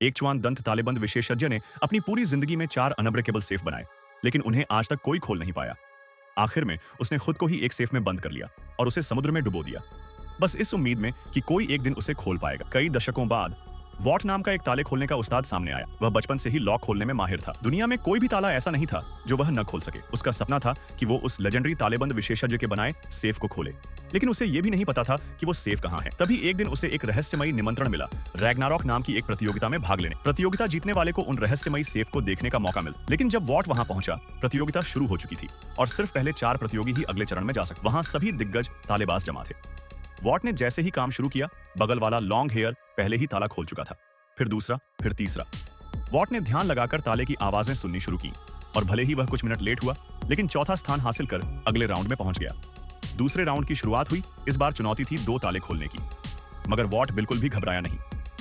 एक चुआन दंत तालेबंद विशेषज्ञ ने अपनी पूरी जिंदगी में 4 अनब्रेकेबल सेफ बनाए, लेकिन उन्हें आज तक कोई खोल नहीं पाया। आखिर में उसने खुद को ही एक सेफ में बंद कर लिया और उसे समुद्र में डुबो दिया, बस इस उम्मीद में कि कोई एक दिन उसे खोल पाएगा। कई दशकों बाद वॉट नाम का एक ताले खोलने का उस्ताद सामने आया। वह बचपन से ही लॉक खोलने में माहिर था। दुनिया में कोई भी ताला ऐसा नहीं था जो वह न खोल सके। उसका सपना था कि वो उस लेजेंडरी तालेबंद विशेषज्ञ के बनाए सेफ को खोले, लेकिन उसे यह भी नहीं पता था कि वो सेफ कहाँ है। तभी एक दिन उसे एक रहस्यमयी निमंत्रण मिला, रैग्नारॉक नाम की एक प्रतियोगिता में भाग लेने। प्रतियोगिता जीतने वाले को उन रहस्यमयी सेफ को देखने का मौका मिला। लेकिन जब वॉट वहां पहुंचा, प्रतियोगिता शुरू हो चुकी थी और सिर्फ पहले 4 प्रतियोगी ही अगले चरण में जा सकते। वहां सभी दिग्गज तालेबाज जमा थे। वॉट ने जैसे ही काम शुरू किया, बगल वाला लॉन्ग हेयर पहले ही ताला खोल चुका था। फिर दूसरा, फिर तीसरा। वॉट ने ध्यान लगाकर ताले की आवाजें सुननी शुरू की और भले ही वह कुछ मिनट लेट हुआ, लेकिन चौथा स्थान हासिल कर अगले राउंड में पहुंच गया। दूसरे राउंड की शुरुआत हुई। इस बार चुनौती थी 2 ताले खोलने की, मगर वॉट बिल्कुल भी घबराया नहीं।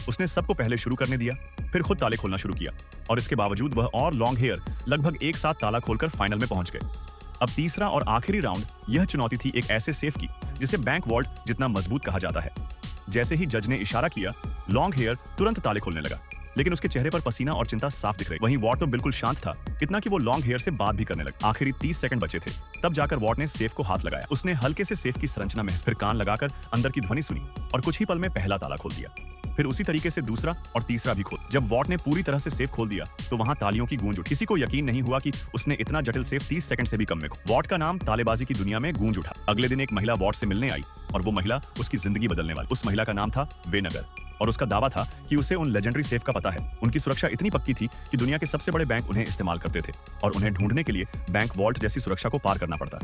उसने सबको पहले शुरू करने दिया, फिर खुद ताले खोलना शुरू किया और इसके बावजूद वह और लॉन्ग हेयर लगभग एक साथ ताला खोलकर फाइनल में पहुंच गए। अब तीसरा और आखिरी राउंड, यह चुनौती थी एक ऐसे सेफ की जिसे बैंक वॉल्ट जितना मजबूत कहा जाता है। जैसे ही जज ने इशारा किया, लॉन्ग हेयर तुरंत ताले खोलने लगा, लेकिन उसके चेहरे पर पसीना और चिंता साफ दिख रही। वहीं वॉट तो बिल्कुल शांत था, इतना कि वो लॉन्ग हेयर से बात भी करने लगा। आखिरी 30 सेकंड बचे थे, तब जाकर वॉट ने सेफ को हाथ लगाया। उसने हल्के से सेफ की संरचना में फिर कान लगाकर अंदर की ध्वनि सुनी और कुछ ही पल में पहला ताला खोल दिया। फिर उसी तरीके से दूसरा और तीसरा भी खोल। जब वॉट ने पूरी तरह से सेफ खोल दिया तो वहां तालियों की गूंज उठी। किसी को यकीन नहीं हुआ कि उसने इतना जटिल सेफ 30 सेकंड से भी कम में खोला। वॉट का नाम तालेबाजी की दुनिया में गूंज उठा। अगले दिन एक महिला वॉट से मिलने आई और वो महिला उसकी जिंदगी बदलने वाली। उस महिला का नाम था वेनगर और उसका दावा था कि उसे उन लेजेंडरी सेफ का पता है। उनकी सुरक्षा इतनी पक्की थी कि दुनिया के सबसे बड़े बैंक उन्हें इस्तेमाल करते थे और उन्हें ढूंढने के लिए बैंक वॉल्ट जैसी सुरक्षा को पार करना पड़ता।